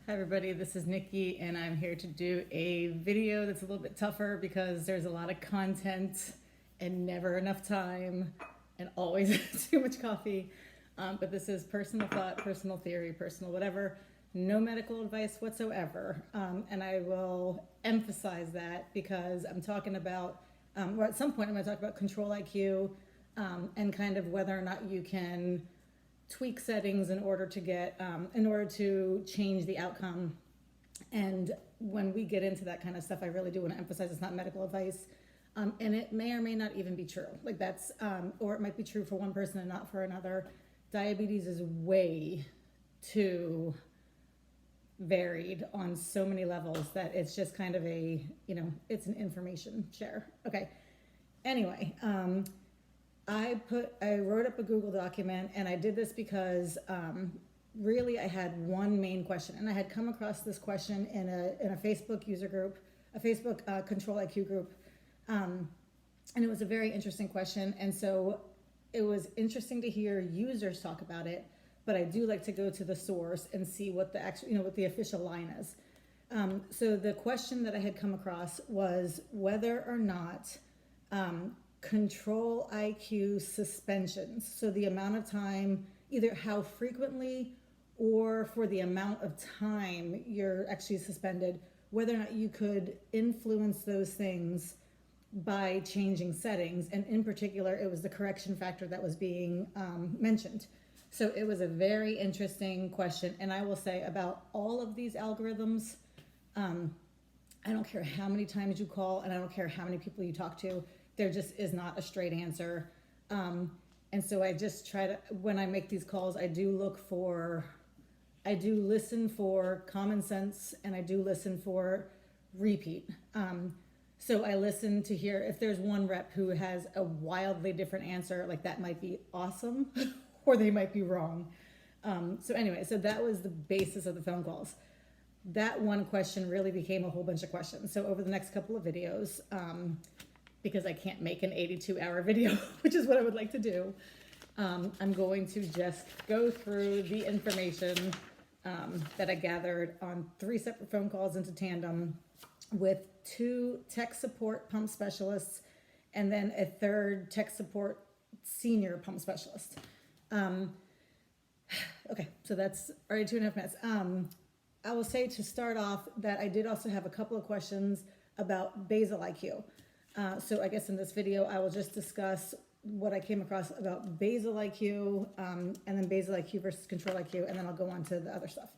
Hi everybody, this is Nikki and I'm here to do a video that's a little bit tougher because there's a lot of content and never enough time and always too much coffee. But this is personal thought, personal theory, personal whatever, no medical advice whatsoever. And I will emphasize that because I'm talking about, or at some point I'm going to talk about control IQ and kind of whether or not you can tweak settings in order to change the outcome. And when we get into that kind of stuff, I really do want to emphasize it's not medical advice. And it may or may not even be true. Like that's, or it might be true for one person and not for another. Diabetes is way too varied on so many levels that it's just kind of it's an information share. Okay. Anyway, I wrote up a Google document, and I did this because really I had one main question, and I had come across this question in a Facebook user group, a Facebook Control IQ group, and it was a very interesting question, and so it was interesting to hear users talk about it, but I do like to go to the source and see what the actual, what the official line is. So the question that I had come across was whether or not control IQ suspensions, so the amount of time, either how frequently or for the amount of time you're actually suspended, whether or not you could influence those things by changing settings. And in particular, it was the correction factor that was being mentioned. So it was a very interesting question. And I will say about all of these algorithms, I don't care how many times you call and I don't care how many people you talk to, there just is not a straight answer. And so I just try to, when I make these calls, I do listen for common sense and I do listen for repeat. So I listen to hear if there's one rep who has a wildly different answer, like that might be awesome or they might be wrong. So anyway, so that was the basis of the phone calls. That one question really became a whole bunch of questions. So over the next couple of videos, because I can't make an 82-hour video, which is what I would like to do, I'm going to just go through the information that I gathered on 3 separate phone calls into Tandem with 2 tech support pump specialists and then a 3rd tech support senior pump specialist. Okay, so that's already 2.5 minutes. I will say to start off that I did also have a couple of questions about Basal-IQ. So I guess in this video, I will just discuss what I came across about Basal-IQ, and then Basal-IQ versus Control-IQ, and then I'll go on to the other stuff.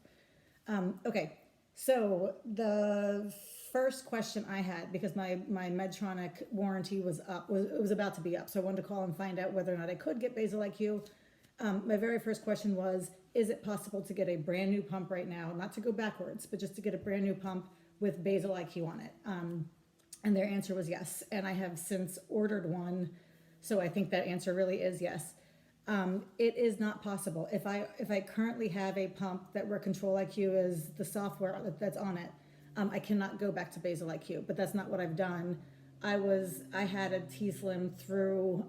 Okay, so the first question I had, because my Medtronic warranty was about to be up, so I wanted to call and find out whether or not I could get Basal-IQ. My very first question was, is it possible to get a brand new pump right now, not to go backwards, but just to get a brand new pump with Basal-IQ on it? And their answer was yes. And I have since ordered one. So I think that answer really is yes. It is not possible. If I currently have a pump that where Control IQ is the software that's on it, I cannot go back to Basal-IQ, but that's not what I've done. I had a T-Slim through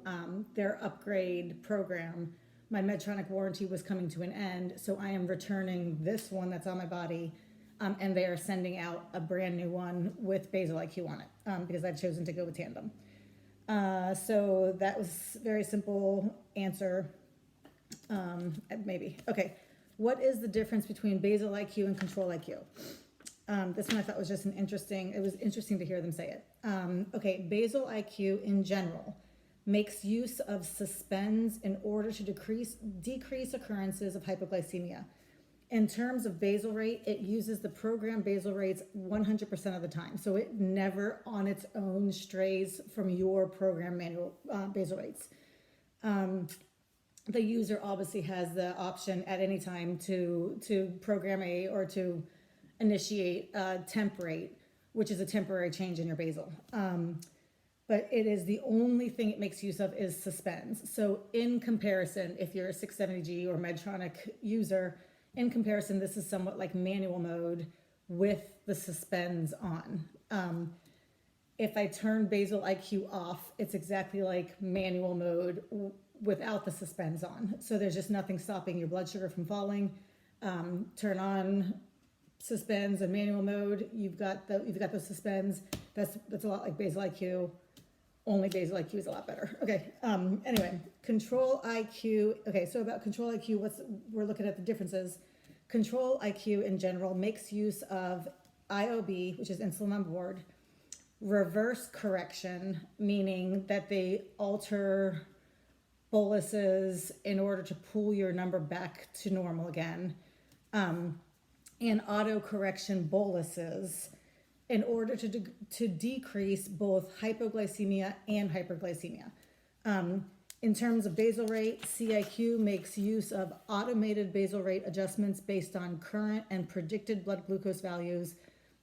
their upgrade program. My Medtronic warranty was coming to an end. So I am returning this one that's on my body. And they are sending out a brand new one with Basal-IQ on it because I've chosen to go with Tandem. So that was a very simple answer, maybe. Okay, what is the difference between Basal-IQ and Control-IQ? This one I thought was just it was interesting to hear them say it. Okay, Basal-IQ in general makes use of suspends in order to decrease occurrences of hypoglycemia. In terms of basal rate, it uses the program basal rates 100% of the time. So it never on its own strays from your program manual basal rates. The user obviously has the option at any time to program or to initiate temp rate, which is a temporary change in your basal. But it is the only thing it makes use of is suspends. So in comparison, if you're a 670G or Medtronic user, in comparison, this is somewhat like manual mode with the suspends on. If I turn Basal-IQ off, it's exactly like manual mode without the suspends on. So there's just nothing stopping your blood sugar from falling. Turn on suspends and manual mode. You've got those suspends. That's a lot like Basal IQ. Only Basal IQ is a lot better. Okay. Anyway, Control IQ. Okay. So about Control IQ, we're looking at the differences. Control IQ in general makes use of IOB, which is insulin on board, reverse correction, meaning that they alter boluses in order to pull your number back to normal again, and auto correction boluses in order to decrease both hypoglycemia and hyperglycemia. In terms of basal rate, CIQ makes use of automated basal rate adjustments based on current and predicted blood glucose values,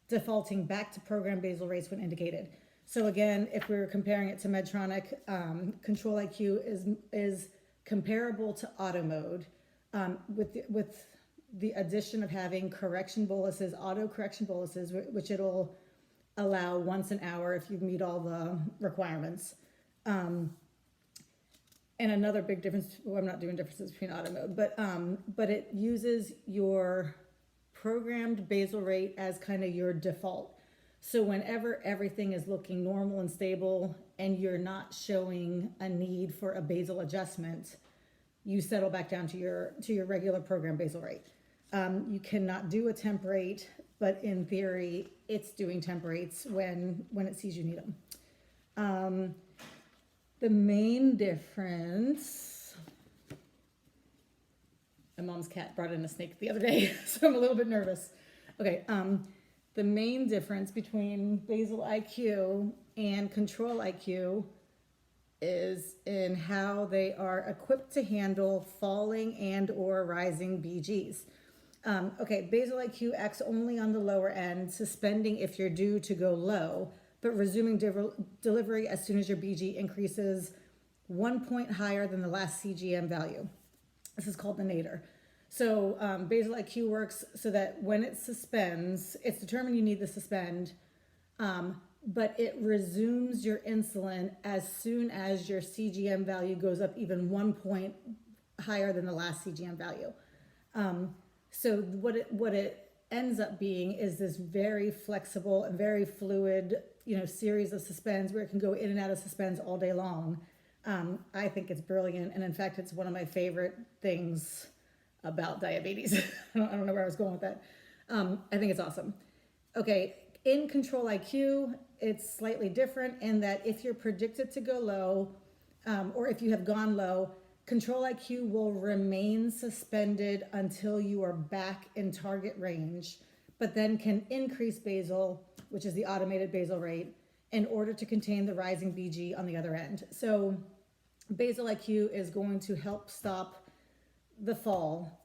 defaulting back to program basal rates when indicated. So again, if we're comparing it to Medtronic, Control IQ is comparable to auto mode, with the addition of having correction boluses, auto correction boluses, which it'll allow once an hour if you meet all the requirements. And another big difference, well, I'm not doing differences between auto mode, but it uses your programmed basal rate as kind of your default. So whenever everything is looking normal and stable and you're not showing a need for a basal adjustment, you settle back down to your regular program basal rate. You cannot do a temp rate, but in theory, it's doing temp rates when it sees you need them. The main difference, my mom's cat brought in a snake the other day, so I'm a little bit nervous. Okay, the main difference between Basal IQ and Control IQ is in how they are equipped to handle falling and or rising BGs. Okay, Basal IQ acts only on the lower end, suspending if you're due to go low, but resuming delivery as soon as your BG increases 1 point higher than the last CGM value. This is called the nadir. So Basal IQ works so that when it suspends, it's determined you need to suspend, but it resumes your insulin as soon as your CGM value goes up even 1 point higher than the last CGM value. So what it ends up being is this very flexible and very fluid, series of suspends where it can go in and out of suspends all day long. I think it's brilliant, and in fact, it's one of my favorite things about diabetes. I don't know where I was going with that. I think it's awesome. Okay, in Control IQ, it's slightly different in that if you're predicted to go low, or if you have gone low, Control IQ will remain suspended until you are back in target range, but then can increase basal, which is the automated basal rate, in order to contain the rising BG on the other end. So Basal IQ is going to help stop the fall,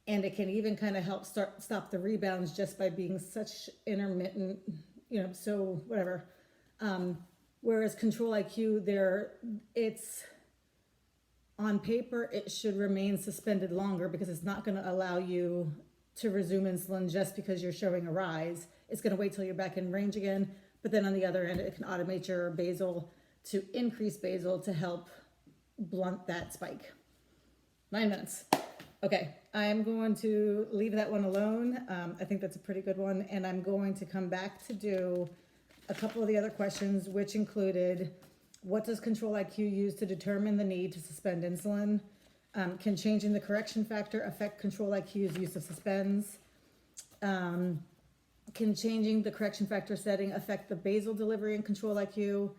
and it can even kind of help stop the rebounds just by being such intermittent, so whatever. Whereas Control IQ, it's on paper, it should remain suspended longer because it's not going to allow you to resume insulin just because you're showing a rise. It's going to wait till you're back in range again. But then on the other end, it can automate your basal to increase basal to help blunt that spike. 9 minutes. Okay, I'm going to leave that one alone. I think that's a pretty good one. And I'm going to come back to do a couple of the other questions, which included, what does Control IQ use to determine the need to suspend insulin? Can changing the correction factor affect Control IQ's use of suspends? Can changing the correction factor setting affect the basal delivery in Control IQ?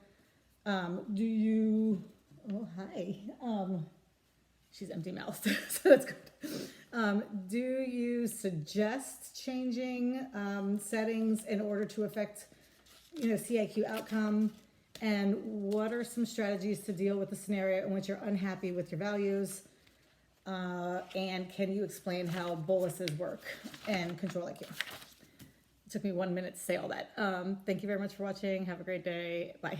Oh, hi. She's empty-mouthed, so that's good. Do you suggest changing settings in order to affect, CIQ outcome? And what are some strategies to deal with the scenario in which you're unhappy with your values? And can you explain how boluses work and Control IQ? It took me 1 minute to say all that. Thank you very much for watching. Have a great day. Bye.